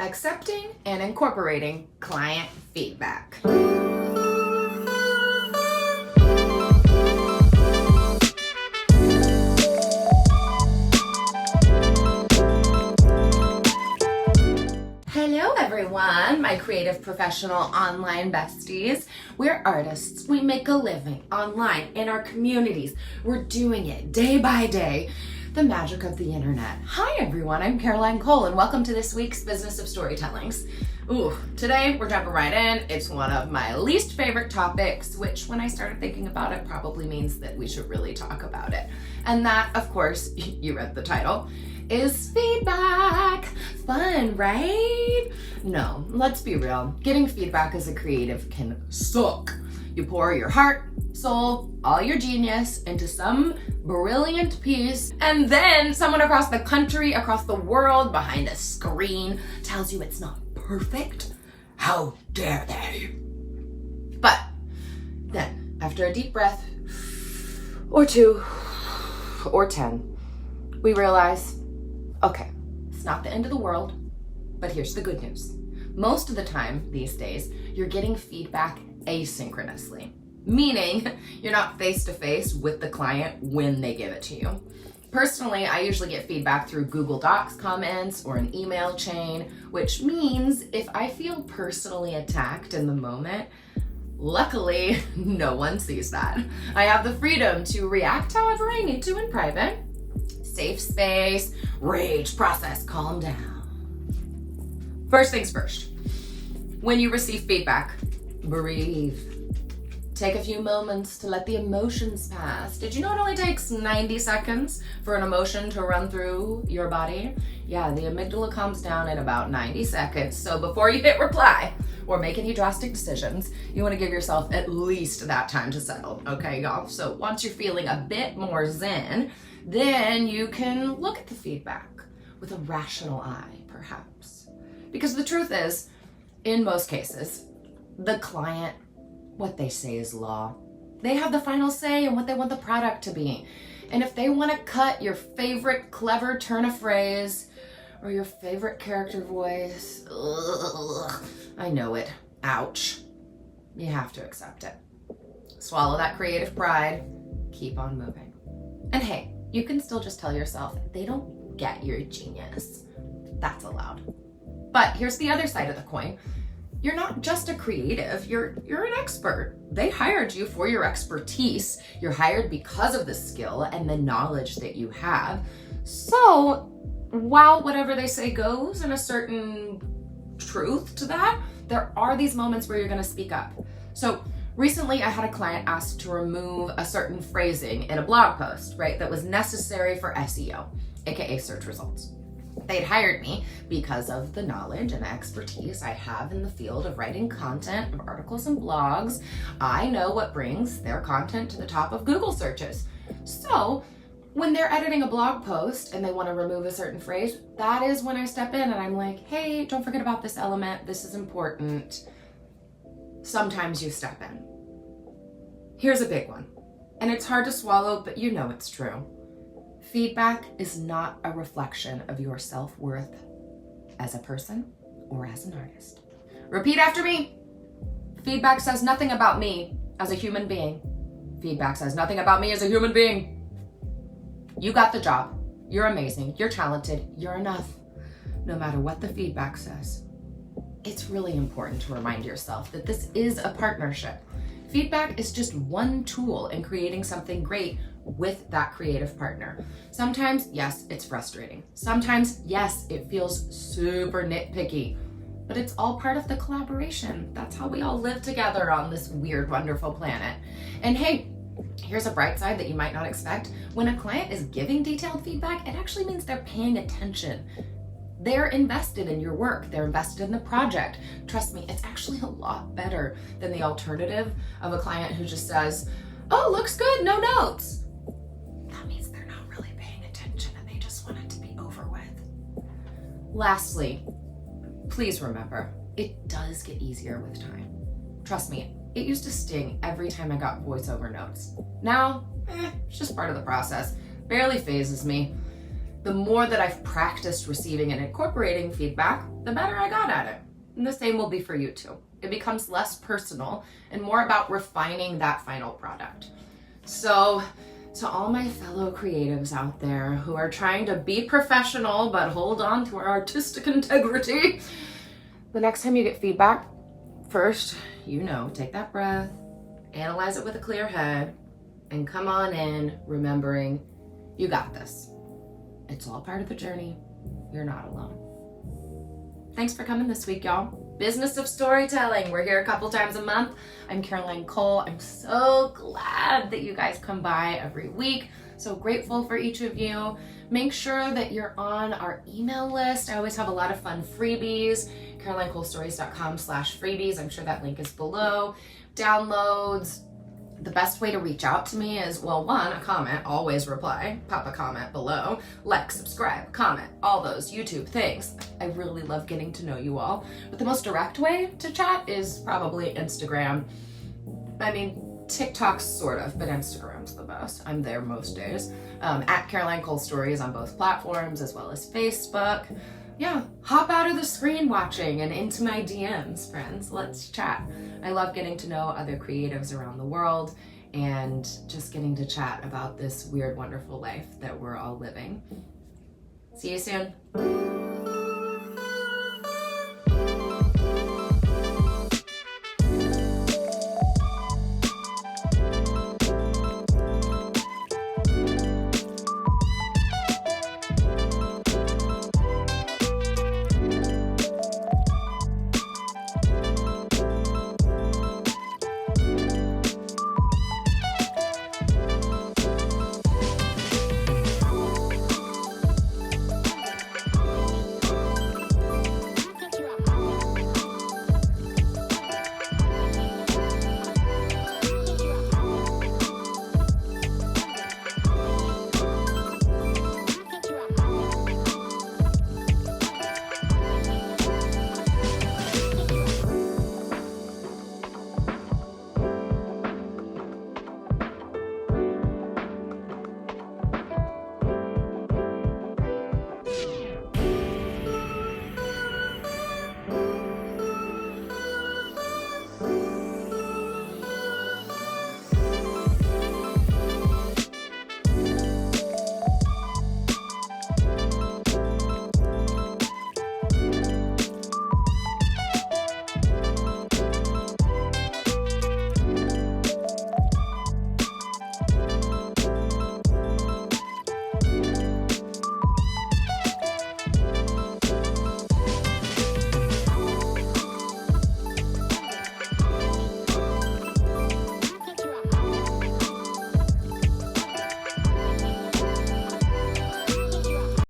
accepting and incorporating client feedback. Hello everyone, my creative professional online besties. We're artists. We make a living online in our communities. We're doing it day by day. The magic of the internet. Hi everyone, I'm Caroline Cole and welcome to this week's Business of Storytellings. Today we're jumping right in. It's one of my least favorite topics, which when I started thinking about it probably means that we should really talk about it. And that, of course, you read the title, is feedback. Fun, right? No, let's be real. Getting feedback as a creative can suck. You pour your heart, soul, all your genius into some brilliant piece, and then someone across the country, across the world, behind a screen tells you it's not perfect. How dare they? But then, after a deep breath, or 2, or 10, we realize, okay, it's not the end of the world, but here's the good news. Most of the time these days, you're getting feedback asynchronously, meaning you're not face-to-face with the client when they give it to you. Personally, I usually get feedback through Google Docs comments or an email chain, which means if I feel personally attacked in the moment, luckily no one sees that. I have the freedom to react however I need to in private. Safe space, rage, process, calm down. First things first, when you receive feedback, breathe. Take a few moments to let the emotions pass. Did you know it only takes 90 seconds for an emotion to run through your body? Yeah, the amygdala calms down in about 90 seconds. So before you hit reply or make any drastic decisions, you want to give yourself at least that time to settle, okay, y'all? So once you're feeling a bit more zen, then you can look at the feedback with a rational eye, perhaps. Because the truth is, in most cases, the client, what they say is law. They have the final say in what they want the product to be. And if they want to cut your favorite clever turn of phrase or your favorite character voice, I know it, ouch, you have to accept it. Swallow that creative pride, keep on moving. And hey, you can still just tell yourself they don't get your genius. That's allowed. But here's the other side of the coin. You're not just a creative, you're an expert. They hired you for your expertise. You're hired because of the skill and the knowledge that you have. So while whatever they say goes and a certain truth to that, there are these moments where you're gonna speak up. So recently I had a client ask to remove a certain phrasing in a blog post, right, that was necessary for SEO, aka search results. They'd hired me because of the knowledge and the expertise I have in the field of writing content, of articles and blogs. I know what brings their content to the top of Google searches. So when they're editing a blog post and they want to remove a certain phrase, that is when I step in and I'm like, hey, don't forget about this element. This is important. Sometimes you step in. Here's a big one, and it's hard to swallow, but you know it's true. Feedback is not a reflection of your self-worth as a person or as an artist. Repeat after me. Feedback says nothing about me as a human being. Feedback says nothing about me as a human being. You got the job. You're amazing. You're talented. You're enough. No matter what the feedback says. It's really important to remind yourself that this is a partnership. Feedback is just one tool in creating something great with that creative partner. Sometimes, yes, it's frustrating. Sometimes, yes, it feels super nitpicky, but it's all part of the collaboration. That's how we all live together on this weird, wonderful planet. And hey, here's a bright side that you might not expect. When a client is giving detailed feedback, it actually means they're paying attention. They're invested in your work. They're invested in the project. Trust me, it's actually a lot better than the alternative of a client who just says, oh, looks good, no notes. That means they're not really paying attention and they just want it to be over with. Lastly, please remember, it does get easier with time. Trust me, it used to sting every time I got voiceover notes. Now, it's just part of the process. Barely phases me. The more that I've practiced receiving and incorporating feedback, the better I got at it. And the same will be for you too. It becomes less personal and more about refining that final product. So, to all my fellow creatives out there who are trying to be professional but hold on to our artistic integrity, the next time you get feedback, first, take that breath, analyze it with a clear head, and come on in remembering you got this. It's all part of the journey. You're not alone. Thanks for coming this week, y'all. Business of Storytelling. We're here a couple times a month. I'm Caroline Cole. I'm so glad that you guys come by every week. So grateful for each of you. Make sure that you're on our email list. I always have a lot of fun freebies. CarolineColeStories.com/freebies. I'm sure that link is below. Downloads. The best way to reach out to me is, well, one, a comment, always reply, pop a comment below, like, subscribe, comment, all those YouTube things. I really love getting to know you all. But the most direct way to chat is probably Instagram. I mean, TikTok's sort of, but Instagram's the best. I'm there most days. At Caroline Cole Stories on both platforms, as well as Facebook. Yeah, hop out of the screen watching and into my DMs, friends. Let's chat. I love getting to know other creatives around the world and just getting to chat about this weird, wonderful life that we're all living. See you soon.